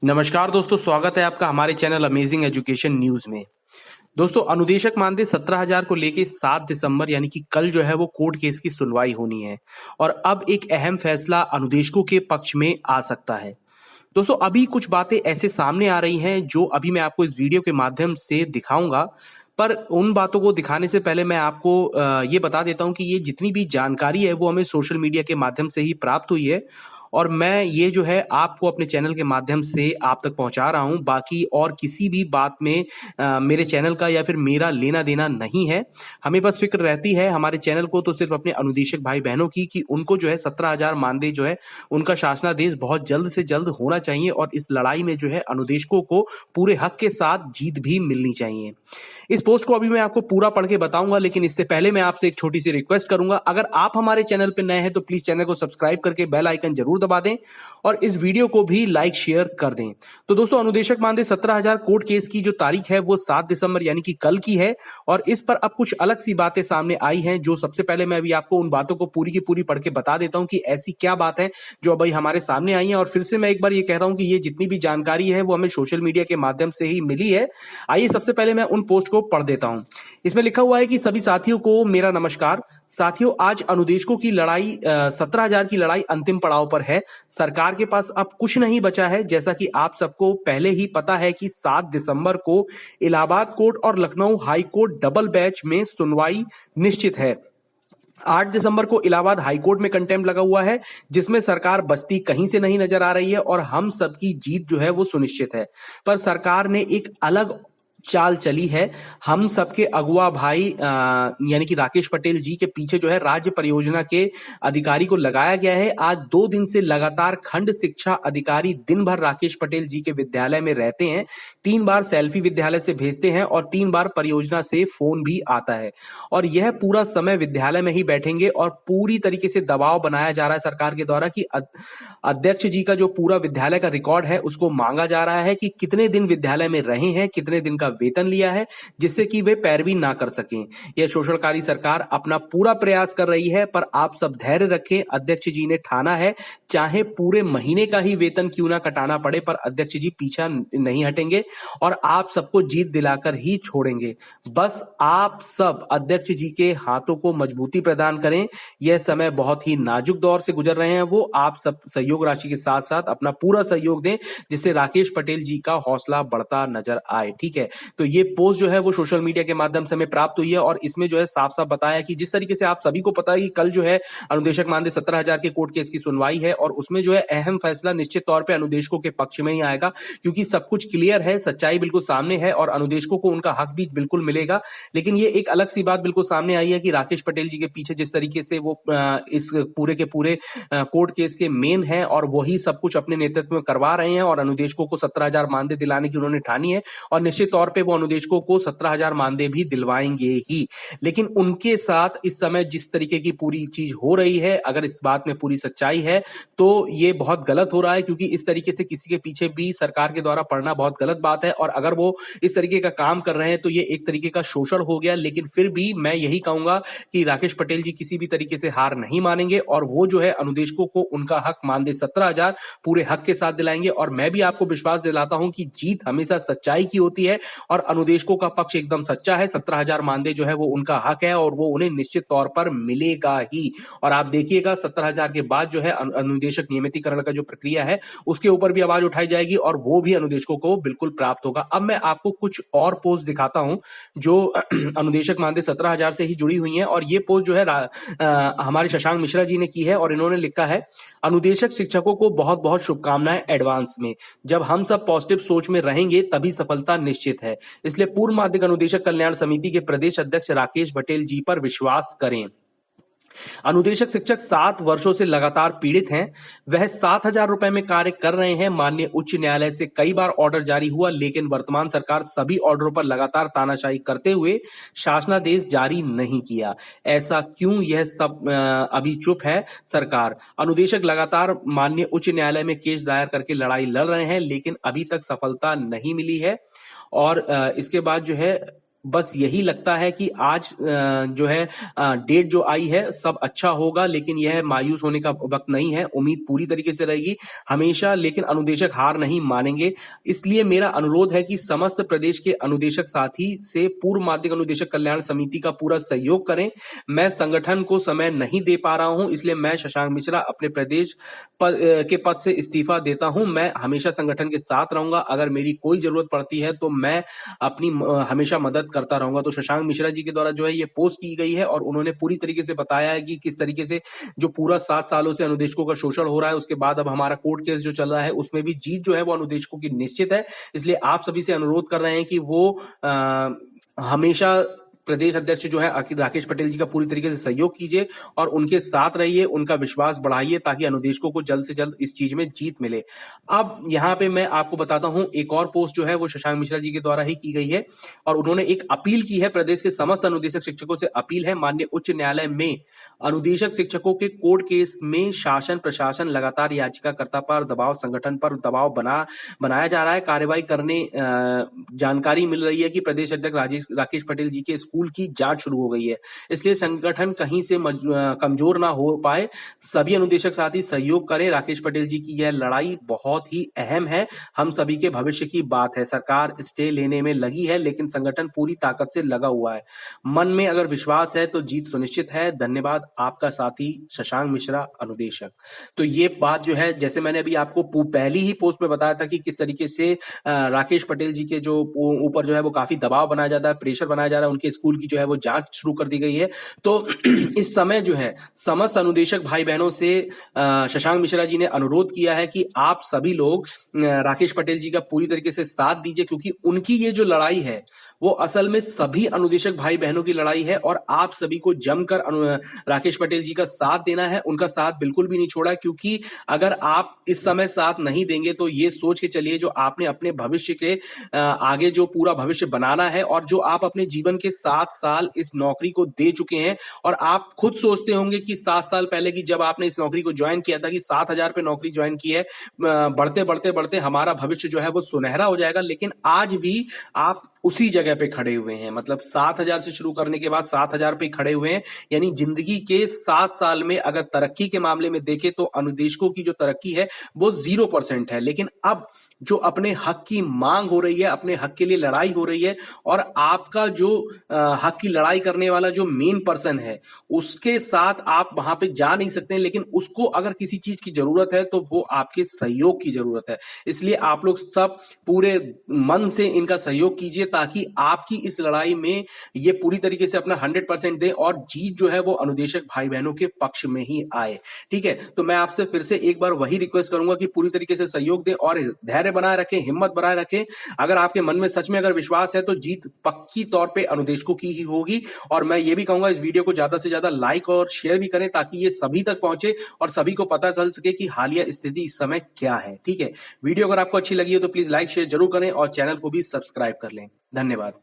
नमस्कार दोस्तों, स्वागत है आपका हमारे चैनल अमेजिंग एजुकेशन न्यूज में। दोस्तों, अनुदेशक मानदेय 17,000 को लेके 7 दिसंबर यानी कि कल जो है वो कोर्ट केस की सुनवाई होनी है और अब एक अहम फैसला अनुदेशकों के पक्ष में आ सकता है। दोस्तों, अभी कुछ बातें ऐसे सामने आ रही हैं जो अभी मैं आपको इस वीडियो के माध्यम से दिखाऊंगा। पर उन बातों को दिखाने से पहले मैं आपको ये बता देता हूं कि ये जितनी भी जानकारी है वो हमें सोशल मीडिया के माध्यम से ही प्राप्त हुई है और मैं ये जो है आपको अपने चैनल के माध्यम से आप तक पहुंचा रहा हूं। बाकी और किसी भी बात में मेरे चैनल का या फिर मेरा लेना देना नहीं है। हमें बस फिक्र रहती है हमारे चैनल को तो सिर्फ अपने अनुदेशक भाई बहनों की कि उनको जो है 17,000 मानदेय जो है उनका शासनादेश बहुत जल्द से जल्द होना चाहिए और इस लड़ाई में जो है अनुदेशकों को पूरे हक के साथ जीत भी मिलनी चाहिए। इस पोस्ट को अभी मैं आपको पूरा पढ़ के बताऊंगा, लेकिन इससे पहले मैं आपसे एक छोटी सी रिक्वेस्ट करूंगा। अगर आप हमारे चैनल पर नए हैं तो प्लीज चैनल को सब्सक्राइब करके बेल आइकन जरूर दबा दें और इस वीडियो को भी लाइक शेयर कर दें। तो दोस्तों, अनुदेशक मानदेय 17,000 कोर्ट केस की जो तारीख है वो 7 दिसंबर यानी कि कल की है और इस पर अब कुछ अलग सी बातें सामने आई हैं। जो सबसे पहले मैं अभी आपको उन बातों को पूरी की पूरी पढ़ के बता देता हूं कि ऐसी क्या बात है जो अभी हमारे सामने आई है। और फिर से मैं एक बार ये कह रहा हूं कि ये जितनी भी जानकारी है वो हमें सोशल मीडिया के माध्यम से ही मिली है। आइए सबसे पहले मैं उन पोस्ट को पढ़ देता हूं। इसमें लिखा हुआ है कि सभी साथियों को मेरा नमस्कार। साथियों, आज अनुदेशकों की लड़ाई 17,000 की लड़ाई अंतिम पड़ाव पर है। सरकार के पास अब कुछ नहीं बचा है। जैसा कि आप सबको पहले ही पता है कि 7 दिसंबर को इलाहाबाद कोर्ट और Lucknow high court double bench में सुनवाई निश्चित है। 8 दिसंबर को इलाहाबाद हाईकोर्ट में कंटेम्प्ट लगा हुआ है जिसमें सरकार बचती कहीं से नहीं नजर आ रही है और हम सबकी जीत जो है वो सुनिश्चित है। पर सरकार ने एक अलग चाल चली है। हम सबके अगुआ भाई यानी कि राकेश पटेल जी के पीछे जो है राज्य परियोजना के अधिकारी को लगाया गया है। आज 2 दिन से लगातार खंड शिक्षा अधिकारी दिन भर राकेश पटेल जी के विद्यालय में रहते हैं। 3 बार सेल्फी विद्यालय से भेजते हैं और 3 बार परियोजना से फोन भी आता है और यह पूरा समय विद्यालय में ही बैठेंगे और पूरी तरीके से दबाव बनाया जा रहा है सरकार के द्वारा कि अध्यक्ष जी का जो पूरा विद्यालय का रिकॉर्ड है उसको मांगा जा रहा है कि कितने दिन विद्यालय में रहे हैं, कितने दिन का वेतन लिया है, जिससे कि वे पैरवी ना कर सकें। यह शोषणकारी सरकार अपना पूरा प्रयास कर रही है, पर आप सब धैर्य रखें। अध्यक्ष जी ने ठाना है, चाहे पूरे महीने का ही वेतन क्यों ना कटाना पड़े, पर अध्यक्ष जी पीछा नहीं हटेंगे और आप सबको जीत दिलाकर ही छोड़ेंगे। बस आप सब अध्यक्ष जी के हाथों को मजबूती प्रदान करें। यह समय बहुत ही नाजुक दौर से गुजर रहे हैं वो। आप सब सहयोग राशि के साथ साथ अपना पूरा सहयोग दें जिससे राकेश पटेल जी का हौसला बढ़ता नजर आए। ठीक है, तो ये पोस्ट जो है वो सोशल मीडिया के माध्यम से हमें प्राप्त हुई है और इसमें जो है साफ साफ बताया कि जिस तरीके से आप सभी को पता है कि कल जो है अनुदेशक मानदेय 17,000 के कोर्ट केस की सुनवाई है और उसमें जो है अहम फैसला निश्चित तौर पर अनुदेशकों के पक्ष में ही आएगा, क्योंकि सब कुछ क्लियर है, सच्चाई बिल्कुल सामने है और अनुदेशकों को उनका हक भी बिल्कुल मिलेगा। लेकिन ये एक अलग सी बात बिल्कुल सामने आई है कि राकेश पटेल जी के पीछे जिस तरीके से वो इस पूरे के पूरे कोर्ट केस के मेन है और वही सब कुछ अपने नेतृत्व में करवा रहे हैं और अनुदेशकों को 17,000 मानदेय दिलाने की उन्होंने ठानी है और निश्चित तौर पे वो अनुदेशकों को 17,000 मानदेय भी दिलवाएंगे ही। लेकिन उनके साथ इस समय जिस तरीके की पूरी चीज हो रही है, अगर इस बात में पूरी सच्चाई है तो ये बहुत गलत हो रहा है, क्योंकि इस तरीके से किसी के पीछे भी सरकार के द्वारा पड़ना बहुत गलत बात है और अगर वो इस तरीके का काम कर रहे हैं तो ये एक तरीके का शोषण हो गया। लेकिन फिर भी मैं यही कहूंगा कि राकेश पटेल जी किसी भी तरीके से हार नहीं मानेंगे और वो जो है अनुदेशकों को उनका हक मानदेय 17,000 पूरे हक के साथ दिलाएंगे। और मैं भी आपको विश्वास दिलाता हूं कि जीत हमेशा सच्चाई की होती है और अनुदेशकों का पक्ष एकदम सच्चा है। 17,000 मानदेय जो है वो उनका हक है और वो उन्हें निश्चित तौर पर मिलेगा ही। और आप देखिएगा 17,000 के बाद जो है अनुदेशक नियमितीकरण का जो प्रक्रिया है उसके ऊपर भी आवाज उठाई जाएगी और वो भी अनुदेशकों को बिल्कुल प्राप्त होगा। अब मैं आपको कुछ और पोस्ट दिखाता हूं जो अनुदेशक मानदेय 17,000 से ही जुड़ी हुई है और ये पोस्ट जो है हमारे शशांक मिश्रा जी ने की है और इन्होंने लिखा है, अनुदेशक शिक्षकों को बहुत बहुत शुभकामनाएं एडवांस में। जब हम सब पॉजिटिव सोच में रहेंगे तभी सफलता निश्चित है, इसलिए पूर्व माध्यमिक अनुदेशक कल्याण समिति के प्रदेश अध्यक्ष राकेश पटेल जी पर विश्वास करें। अनुदेशक शिक्षक 7 वर्षों से लगातार पीड़ित हैं। वह 7,000 रुपए में कार्य कर रहे हैं। माननीय उच्च न्यायालय से कई बार ऑर्डर जारी हुआ, लेकिन वर्तमान सरकार सभी ऑर्डरों पर लगातार तानाशाही करते हुए शासनादेश जारी नहीं किया। ऐसा क्यों, यह सब अभी चुप है सरकार। अनुदेशक लगातार माननीय उच्च न्यायालय में केस दायर करके लड़ाई लड़ रहे हैं, लेकिन अभी तक सफलता नहीं मिली है। और इसके बाद जो है बस यही लगता है कि आज जो है डेट जो आई है सब अच्छा होगा, लेकिन यह मायूस होने का वक्त नहीं है। उम्मीद पूरी तरीके से रहेगी हमेशा, लेकिन अनुदेशक हार नहीं मानेंगे। इसलिए मेरा अनुरोध है कि समस्त प्रदेश के अनुदेशक साथी से पूर्व माध्यमिक अनुदेशक कल्याण समिति का पूरा सहयोग करें। मैं संगठन को समय नहीं दे पा रहा हूं, इसलिए मैं शशांक मिश्रा अपने प्रदेश के पद से इस्तीफा देता हूं। मैं हमेशा संगठन के साथ रहूंगा। अगर मेरी कोई जरूरत पड़ती है तो मैं अपनी हमेशा मदद करता रहूंगा। तो शशांक मिश्रा जी के द्वारा जो है ये पोस्ट की गई है और उन्होंने पूरी तरीके से बताया है कि किस तरीके से जो पूरा 7 सालों से अनुदेशकों का शोषण हो रहा है, उसके बाद अब हमारा कोर्ट केस जो चल रहा है उसमें भी जीत जो है वो अनुदेशकों की निश्चित है। इसलिए आप सभी से अनुरोध कर रहे हैं कि वो हमेशा प्रदेश अध्यक्ष जो है राकेश पटेल जी का पूरी तरीके से सहयोग कीजिए और उनके साथ रहिए, उनका विश्वास बढ़ाइए ताकि अनुदेशकों को जल्द से जल्द इस चीज में जीत मिले। अब यहाँ पे मैं आपको बताता हूं, एक और पोस्ट जो है वो शशांक मिश्रा जी के द्वारा ही की गई है और उन्होंने एक अपील की है। प्रदेश के समस्त अनुदेशक शिक्षकों से अपील है, माननीय उच्च न्यायालय में अनुदेशक शिक्षकों के कोर्ट केस में शासन प्रशासन लगातार याचिकाकर्ता पर दबाव, संगठन पर दबाव बनाया जा रहा है। कार्रवाई करने जानकारी मिल रही है कि प्रदेश अध्यक्ष राकेश पटेल जी के स्कूल की जांच शुरू हो गई है, इसलिए संगठन कहीं से कमजोर ना हो पाए। सभी अनुदेशक साथी सहयोग करें। राकेश पटेल जी की यह लड़ाई बहुत ही अहम है, हम सभी के भविष्य की बात है। सरकार स्टे लेने में लगी है, लेकिन संगठन पूरी ताकत से लगा हुआ है। मन में अगर विश्वास है तो जीत सुनिश्चित है। धन्यवाद, आपका साथी शशांक मिश्रा, अनुदेशक। तो ये बात जो है, जैसे मैंने अभी आपको पहली ही पोस्ट में बताया था कि किस तरीके से राकेश पटेल जी के जो ऊपर जो है वो काफी दबाव बनाया जाता है, प्रेशर बनाया जा रहा है, उनके स्कूल की जो है वो जांच शुरू कर दी गई है। तो इस समय जो है समस्त अनुदेशक भाई बहनों से शशांक मिश्रा जी ने अनुरोध किया है कि आप सभी लोग राकेश पटेल जी का पूरी तरीके से साथ दीजिए, क्योंकि उनकी ये जो लड़ाई है वो असल में सभी अनुदेशक भाई बहनों की लड़ाई है और आप सभी को जमकर राकेश पटेल जी का साथ देना है, उनका साथ बिल्कुल भी नहीं छोड़ा। क्योंकि अगर आप इस समय साथ नहीं देंगे तो ये सोच के चलिए, जो आपने अपने भविष्य के आगे जो पूरा भविष्य बनाना है और जो आप अपने जीवन के 7 साल इस नौकरी को दे चुके हैं, और आप खुद सोचते होंगे कि 7 साल पहले की जब आपने इस नौकरी को ज्वाइन किया था कि 7,000 पे नौकरी ज्वाइन की है, बढ़ते बढ़ते बढ़ते हमारा भविष्य जो है वो सुनहरा हो जाएगा, लेकिन आज भी आप उसी जगह पे खड़े हुए हैं। मतलब 7,000 से शुरू करने के बाद 7,000 पे खड़े हुए हैं। यानी जिंदगी के 7 साल में अगर तरक्की के मामले में देखें तो अनुदेशकों की जो तरक्की है वो 0% है। लेकिन अब जो अपने हक की मांग हो रही है, अपने हक के लिए लड़ाई हो रही है, और आपका जो हक की लड़ाई करने वाला जो मेन पर्सन है उसके साथ आप वहां पे जा नहीं सकते, लेकिन उसको अगर किसी चीज की जरूरत है तो वो आपके सहयोग की जरूरत है। इसलिए आप लोग सब पूरे मन से इनका सहयोग कीजिए ताकि आपकी इस लड़ाई में ये पूरी तरीके से अपना 100% दे और जीत जो है वो अनुदेशक भाई बहनों के पक्ष में ही आए। ठीक है, तो मैं आपसे फिर से एक बार वही रिक्वेस्ट करूंगा कि पूरी तरीके से सहयोग दें और धैर्य बनाए रखें, हिम्मत बनाए रखें। अगर आपके मन में सच में अगर विश्वास है तो जीत पक्की तौर पे अनुदेशकों की ही होगी। और मैं ये भी कहूंगा इस वीडियो को ज्यादा से ज्यादा लाइक और शेयर भी करें ताकि ये सभी तक पहुंचे और सभी को पता चल सके कि हालिया स्थिति इस समय क्या है। ठीक है, वीडियो अगर आपको अच्छी लगी हो तो प्लीज लाइक शेयर जरूर करें और चैनल को भी सब्सक्राइब कर लें। धन्यवाद।